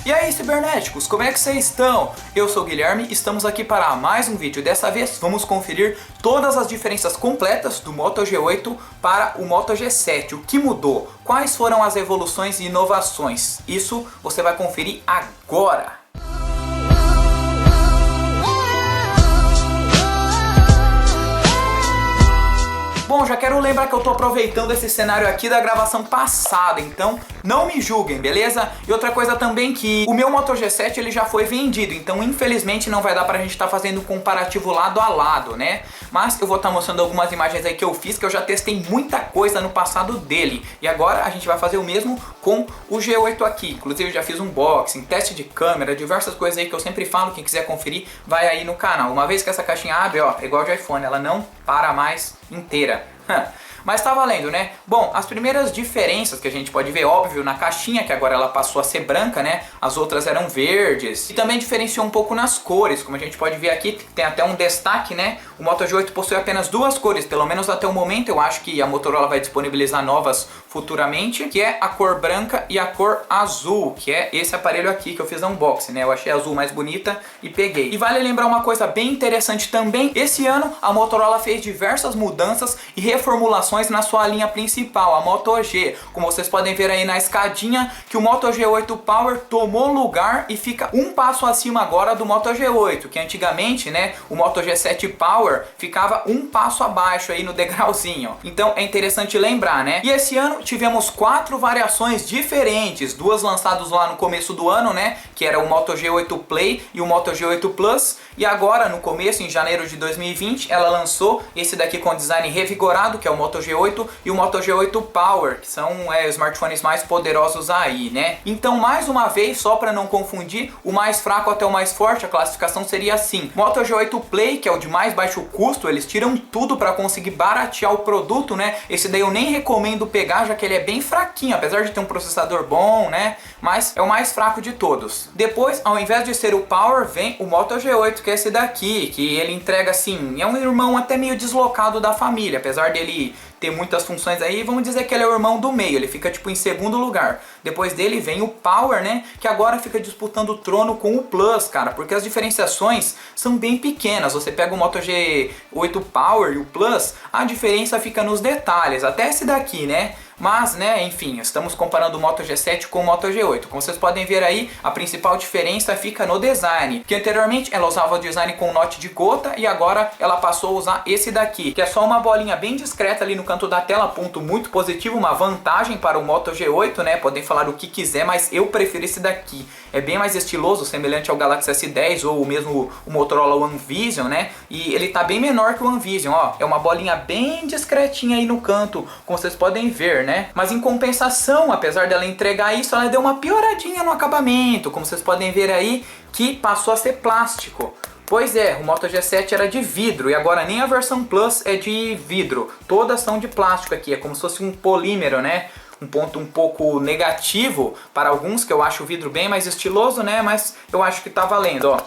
E aí, cibernéticos, como é que vocês estão? Eu sou o Guilherme, estamos aqui para mais um vídeo. Dessa vez vamos conferir todas as diferenças completas do Moto G8 para o Moto G7. O que mudou? Quais foram as evoluções e inovações? Isso você vai conferir agora! Bom, já quero lembrar que eu tô aproveitando esse cenário aqui da gravação passada, então não me julguem, beleza? E outra coisa também que o meu Moto G7 ele já foi vendido, então infelizmente não vai dar pra gente estar fazendo comparativo lado a lado, né? Mas eu vou estar mostrando algumas imagens aí que eu fiz, que eu já testei muita coisa no passado dele. E agora a gente vai fazer o mesmo com o G8 aqui. Inclusive eu já fiz um unboxing, teste de câmera, diversas coisas aí que eu sempre falo. Quem quiser conferir, vai aí no canal. Uma vez que essa caixinha abre, ó, é igual de iPhone, ela não para mais inteira. Mas tá valendo, né? Bom, as primeiras diferenças que a gente pode ver, óbvio, na caixinha, que agora ela passou a ser branca, né? As outras eram verdes. E também diferenciou um pouco nas cores, como a gente pode ver aqui, tem até um destaque, né? O Moto G8 possui apenas duas cores, pelo menos até o momento. Eu acho que a Motorola vai disponibilizar novas futuramente, que é a cor branca e a cor azul, que é esse aparelho aqui que eu fiz unboxing, né? Eu achei a azul mais bonita e peguei. E vale lembrar uma coisa bem interessante também, esse ano a Motorola fez diversas mudanças e reformulações na sua linha principal, a Moto G. Como vocês podem ver aí na escadinha, que o Moto G8 Power tomou lugar e fica um passo acima agora do Moto G8, que antigamente, né, o Moto G7 Power ficava um passo abaixo aí no degrauzinho. Então é interessante lembrar, né? E esse ano tivemos 4 variações diferentes, duas lançadas lá no começo do ano, né, que era o Moto G8 Play e o Moto G8 Plus, e agora no começo, em janeiro de 2020, ela lançou esse daqui com design revigorado, que é o Moto G8 e o Moto G8 Power, que são smartphones mais poderosos aí, né? Então, mais uma vez, só para não confundir, o mais fraco até o mais forte, a classificação seria assim: Moto G8 Play, que é o de mais baixo custo, eles tiram tudo para conseguir baratear o produto, né? Esse daí eu nem recomendo pegar, já que ele é bem fraquinho, apesar de ter um processador bom, né? Mas é o mais fraco de todos. Depois, ao invés de ser o Power, vem o Moto G8, que é esse daqui, que ele entrega assim, é um irmão até meio deslocado da família, apesar dele ter muitas funções aí, vamos dizer que ele é o irmão do meio, ele fica tipo em segundo lugar. Depois dele vem o Power, né, que agora fica disputando o trono com o Plus, cara, porque as diferenciações são bem pequenas. Você pega o Moto G8 Power e o Plus, a diferença fica nos detalhes, até esse daqui, né. Mas, né, enfim, estamos comparando o Moto G7 com o Moto G8. Como vocês podem ver aí, a principal diferença fica no design. Que anteriormente ela usava o design com note de gota e agora ela passou a usar esse daqui, que é só uma bolinha bem discreta ali no canto da tela, ponto muito positivo, uma vantagem para o Moto G8, né? Podem falar o que quiser, mas eu prefiro esse daqui. É bem mais estiloso, semelhante ao Galaxy S10 ou mesmo o Motorola One Vision, né? E ele tá bem menor que o One Vision, ó. É uma bolinha bem discretinha aí no canto, como vocês podem ver, né? Mas em compensação, apesar dela entregar isso, ela deu uma pioradinha no acabamento, como vocês podem ver aí, que passou a ser plástico. Pois é, o Moto G7 era de vidro e agora nem a versão Plus é de vidro. Todas são de plástico aqui, é como se fosse um polímero, né? Um ponto um pouco negativo para alguns, que eu acho o vidro bem mais estiloso, né? Mas eu acho que tá valendo, ó.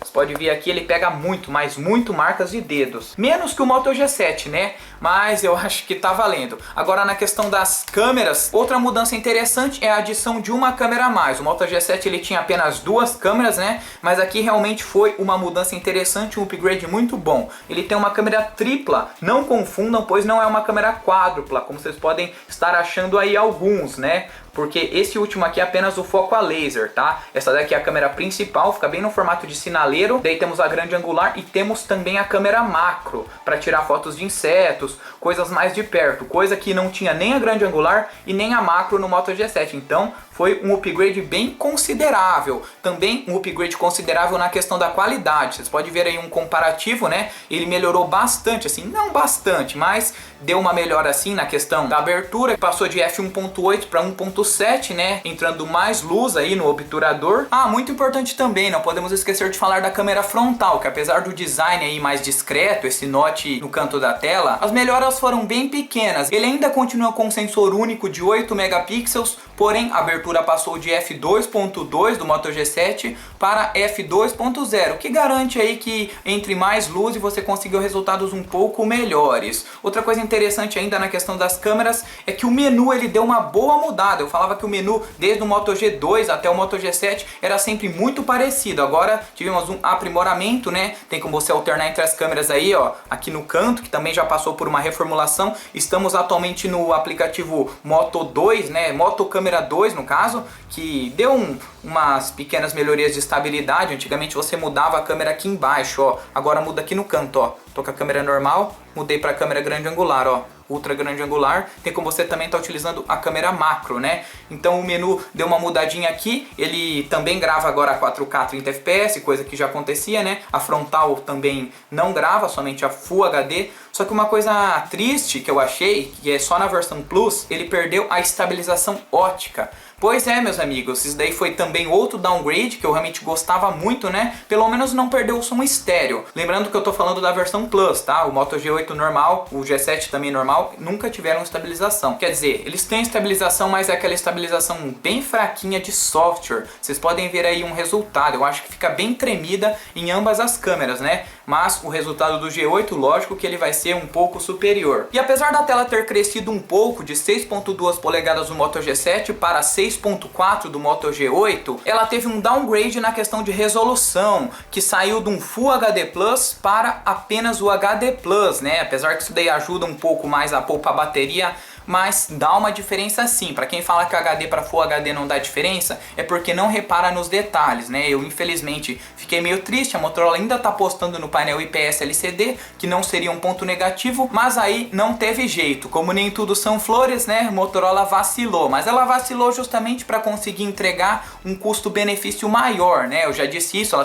Você pode ver aqui, ele pega muito, mas muito marcas de dedos. Menos que o Moto G7, né? Mas eu acho que tá valendo. Agora na questão das câmeras, outra mudança interessante é a adição de uma câmera a mais. O Moto G7 ele tinha apenas 2 câmeras, né? Mas aqui realmente foi uma mudança interessante, um upgrade muito bom. Ele tem uma câmera tripla, não confundam, pois não é uma câmera quádrupla, como vocês podem estar achando aí alguns, né? Porque esse último aqui é apenas o foco a laser, tá? Essa daqui é a câmera principal, fica bem no formato de sinaleiro. Daí temos a grande angular e temos também a câmera macro, para tirar fotos de insetos, coisas mais de perto. Coisa que não tinha nem a grande angular e nem a macro no Moto G7. Então foi um upgrade bem considerável. Também um upgrade considerável na questão da qualidade. Vocês podem ver aí um comparativo, né? Ele melhorou bastante, assim, não bastante, mas deu uma melhora assim na questão da abertura. Passou de f1.8 para 1.7, né? Entrando mais luz aí no obturador. Ah, muito importante também, não podemos esquecer de falar da câmera frontal, que apesar do design aí mais discreto, esse note no canto da tela, as melhoras foram bem pequenas. Ele ainda continua com um sensor único de 8 megapixels, porém a abertura passou de f2.2 do Moto G7 para f2.0, que garante aí que entre mais luz e você conseguiu resultados um pouco melhores. Outra coisa interessante ainda na questão das câmeras é que o menu ele deu uma boa mudada. Eu falava que o menu desde o Moto G2 até o Moto G7 era sempre muito parecido. Agora tivemos um aprimoramento, né? Tem como você alternar entre as câmeras aí, ó, aqui no canto, que também já passou por uma reformulação. Estamos atualmente no aplicativo Moto 2, né? Moto Câmera 2 no caso, que deu umas pequenas melhorias de estabilidade. Antigamente você mudava a câmera aqui embaixo, ó. Agora muda aqui no canto, ó. Tô com a câmera normal, mudei para a câmera grande angular, ó. Ultra grande angular. Tem como você também tá utilizando a câmera macro, né? Então o menu deu uma mudadinha aqui. Ele também grava agora a 4K 30 fps, coisa que já acontecia, né? A frontal também não grava, somente a Full HD. Só que uma coisa triste que eu achei, que é só na versão Plus, ele perdeu a estabilização ótica. Pois é, meus amigos, isso daí foi também outro downgrade que eu realmente gostava muito, né? Pelo menos não perdeu o som estéreo. Lembrando que eu tô falando da versão Plus, tá? O Moto G8 normal, o G7 também normal, nunca tiveram estabilização. Quer dizer, eles têm estabilização, mas é aquela estabilização bem fraquinha de software. Vocês podem ver aí um resultado. Eu acho que fica bem tremida em ambas as câmeras, né? Mas o resultado do G8, lógico que ele vai ser um pouco superior. E apesar da tela ter crescido um pouco de 6.2 polegadas do Moto G7 para 6.4 do Moto G8, ela teve um downgrade na questão de resolução, que saiu de um Full HD Plus para apenas o HD Plus, né? Apesar que isso daí ajuda um pouco mais a poupar bateria, mas dá uma diferença sim. Para quem fala que HD para Full HD não dá diferença, é porque não repara nos detalhes, né? Eu infelizmente fiquei meio triste, a Motorola ainda tá postando no painel IPS LCD, que não seria um ponto negativo, mas aí não teve jeito. Como nem tudo são flores, né? Motorola vacilou, mas ela vacilou justamente para conseguir entregar um custo-benefício maior, né? Eu já disse isso,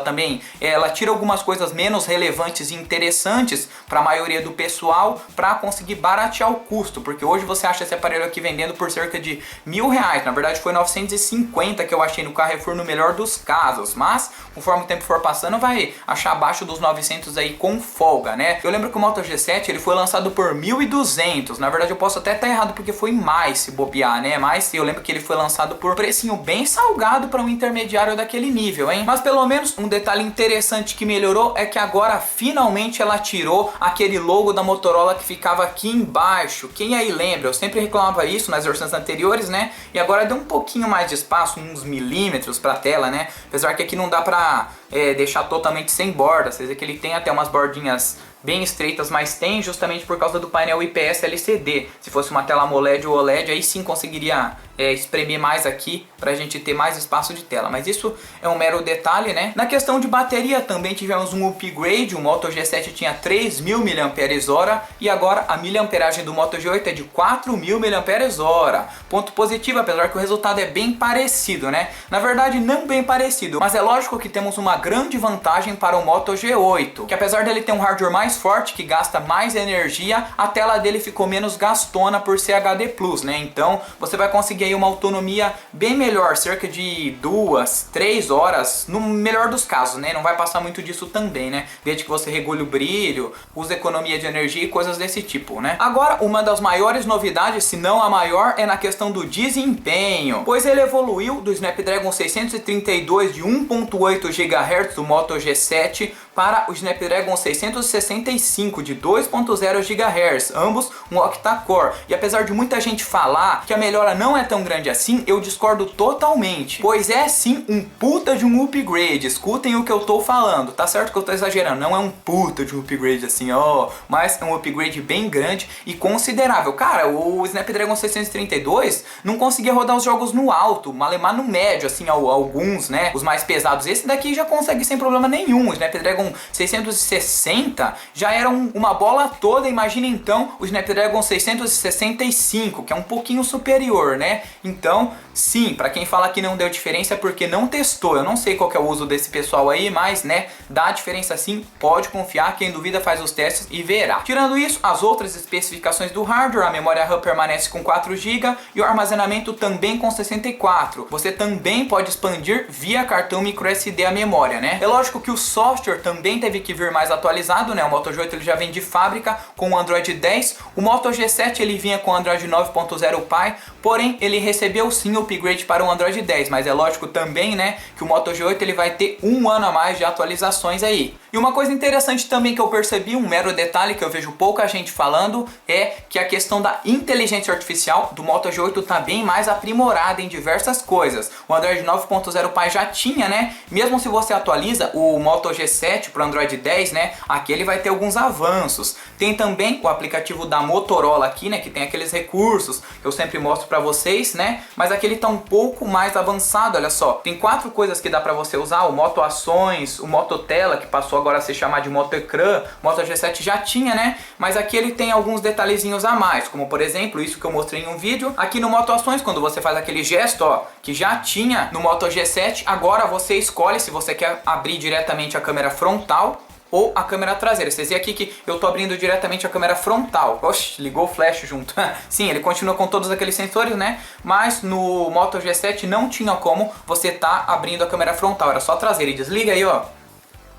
ela tira algumas coisas menos relevantes e interessantes para a maioria do pessoal para conseguir baratear o custo, porque hoje você acha esse aparelho aqui vendendo por cerca de R$1.000. Na verdade foi 950 que eu achei no Carrefour no melhor dos casos, mas conforme o tempo for passando vai achar abaixo dos 900 aí com folga, né? Eu lembro que o Moto G7 ele foi lançado por 1.200. Na verdade eu posso até estar errado porque foi mais se bobear, né? Mas eu lembro que ele foi lançado por precinho bem salgado para um intermediário daquele nível, hein? Mas pelo menos um detalhe interessante que melhorou é que agora finalmente ela tirou aquele logo da Motorola que ficava aqui embaixo. Quem aí lembra? Eu sempre reclamava isso nas versões anteriores, né? E agora deu um pouquinho mais de espaço, uns milímetros pra tela, né? Apesar que aqui não dá pra deixar totalmente sem borda. Vocês veem que ele tem até umas bordinhas bem estreitas, mas tem justamente por causa do painel IPS LCD. Se fosse uma tela AMOLED ou OLED, aí sim conseguiria espremer mais aqui pra gente ter mais espaço de tela, mas isso é um mero detalhe, né? Na questão de bateria também tivemos um upgrade. O Moto G7 tinha 3.000 mAh e agora a miliamperagem do Moto G8 é de 4.000 mAh. Ponto positivo, apesar que o resultado é bem parecido, né? Na verdade não bem parecido, mas é lógico que temos uma grande vantagem para o Moto G8, que apesar dele ter um hardware mais forte, que gasta mais energia, a tela dele ficou menos gastona por ser HD Plus, né? Então você vai conseguir aí uma autonomia bem melhor, cerca de 2, 3 horas, no melhor dos casos, né? Não vai passar muito disso também, né? Desde que você regule o brilho, use economia de energia e coisas desse tipo, né? Agora, uma das maiores novidades, se não a maior, é na questão do desempenho, pois ele evoluiu do Snapdragon 632 de 1.8 GHz do Moto G7 para o Snapdragon 665 de 2.0 GHz, ambos um octa-core. E apesar de muita gente falar que a melhora não é tão grande assim, eu discordo totalmente, pois é sim um puta de um upgrade. Escutem o que eu tô falando, tá certo que eu tô exagerando, não é um puta de um upgrade assim, ó, mas é um upgrade bem grande e considerável. Cara, o Snapdragon 632 não conseguia rodar os jogos no alto, malemar no médio, assim, alguns, né, os mais pesados. Esse daqui já consegue sem problema nenhum. O Snapdragon 660 já era uma bola toda. Imagina então o Snapdragon 665, que é um pouquinho superior, né? Então, sim, para quem fala que não deu diferença é porque não testou. Eu não sei qual que é o uso desse pessoal aí, mas, né, dá diferença sim, pode confiar. Quem duvida faz os testes e verá. Tirando isso, as outras especificações do hardware, a memória RAM permanece com 4 GB e o armazenamento também com 64. Você também pode expandir via cartão microSD a memória, né? É lógico que o software também teve que vir mais atualizado, né? O Moto G8 ele já vem de fábrica com o Android 10, o Moto G7 ele vinha com o Android 9.0 Pie, Porém, ele recebeu sim o upgrade para o Android 10, mas é lógico também, né, que o Moto G8 ele vai ter um ano a mais de atualizações aí. E uma coisa interessante também que eu percebi, um mero detalhe que eu vejo pouca gente falando, é que a questão da inteligência artificial do Moto G8 tá bem mais aprimorada em diversas coisas. O Android 9.0 Pie já tinha, né? Mesmo se você atualiza o Moto G7 para o Android 10, né? Aqui ele vai ter alguns avanços. Tem também o aplicativo da Motorola aqui, né? Que tem aqueles recursos que eu sempre mostro para vocês, né? Mas aqui ele tá um pouco mais avançado, olha só. Tem 4 coisas que dá para você usar: o Moto Ações, o Moto Tela, que passou agora a se chamar de Moto Ecrã. O Moto G7 já tinha, né? Mas aqui ele tem alguns detalhezinhos a mais, como por exemplo, isso que eu mostrei em um vídeo. Aqui no Moto Ações, quando você faz aquele gesto, ó, que já tinha no Moto G7, agora você escolhe se você quer abrir diretamente a câmera frontal ou a câmera traseira. Vocês veem aqui que eu tô abrindo diretamente a câmera frontal. Oxe, ligou o flash junto. Sim, ele continua com todos aqueles sensores, né? Mas no Moto G7 não tinha como você tá abrindo a câmera frontal, era só traseira. E desliga aí, ó.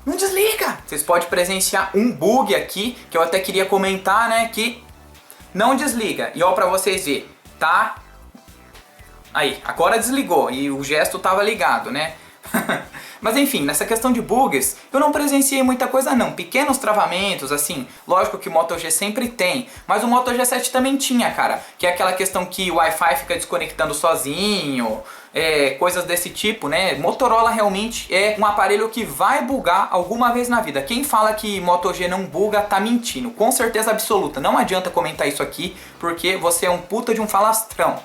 Não desliga! Vocês podem presenciar um bug aqui, que eu até queria comentar, né? Que não desliga. E ó, pra vocês verem, tá? Aí, agora desligou e o gesto tava ligado, né? Mas enfim, nessa questão de bugs, eu não presenciei muita coisa não. Pequenos travamentos, assim, lógico que o Moto G sempre tem, mas o Moto G7 também tinha, cara. Que é aquela questão que o Wi-Fi fica desconectando sozinho, coisas desse tipo, né? Motorola realmente é um aparelho que vai bugar alguma vez na vida. Quem fala que Moto G não buga tá mentindo, com certeza absoluta. Não adianta comentar isso aqui, porque você é um puta de um falastrão.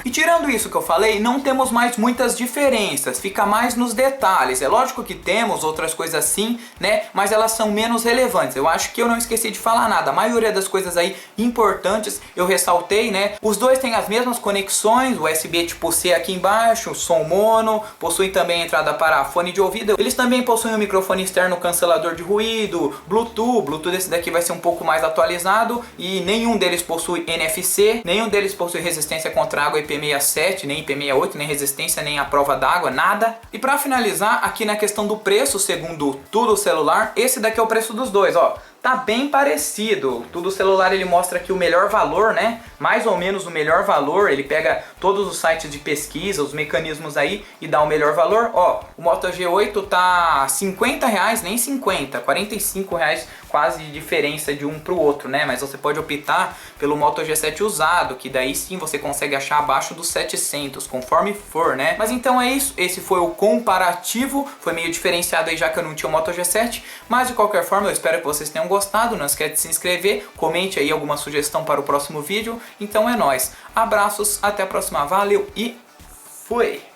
E tirando isso que eu falei, não temos mais muitas diferenças, fica mais nos detalhes. É lógico que temos outras coisas assim, né? Mas elas são menos relevantes. Eu acho que eu não esqueci de falar nada. A maioria das coisas aí importantes eu ressaltei, né? Os dois têm as mesmas conexões, USB tipo C aqui embaixo, som mono, possuem também entrada para fone de ouvido. Eles também possuem um microfone externo cancelador de ruído, Bluetooth esse daqui vai ser um pouco mais atualizado e nenhum deles possui NFC, nenhum deles possui resistência contra água IP67, nem IP68, nem resistência, nem a prova d'água, nada. E para finalizar, aqui na questão do preço, segundo Tudo Celular, esse daqui é o preço dos dois, ó. Tá bem parecido. Tudo Celular ele mostra aqui o melhor valor, né? Mais ou menos o melhor valor. Ele pega todos os sites de pesquisa, os mecanismos aí e dá o melhor valor. Ó, o Moto G8 tá R$50, nem 50, R$45 quase de diferença de um pro outro, né? Mas você pode optar pelo Moto G7 usado, que daí sim você consegue achar abaixo dos 700, conforme for, né? Mas então é isso. Esse foi o comparativo. Foi meio diferenciado aí já que eu não tinha o Moto G7. Mas de qualquer forma eu espero que vocês tenham gostado, não esquece de se inscrever, comente aí alguma sugestão para o próximo vídeo. Então é nóis. Abraços, até a próxima, valeu e fui!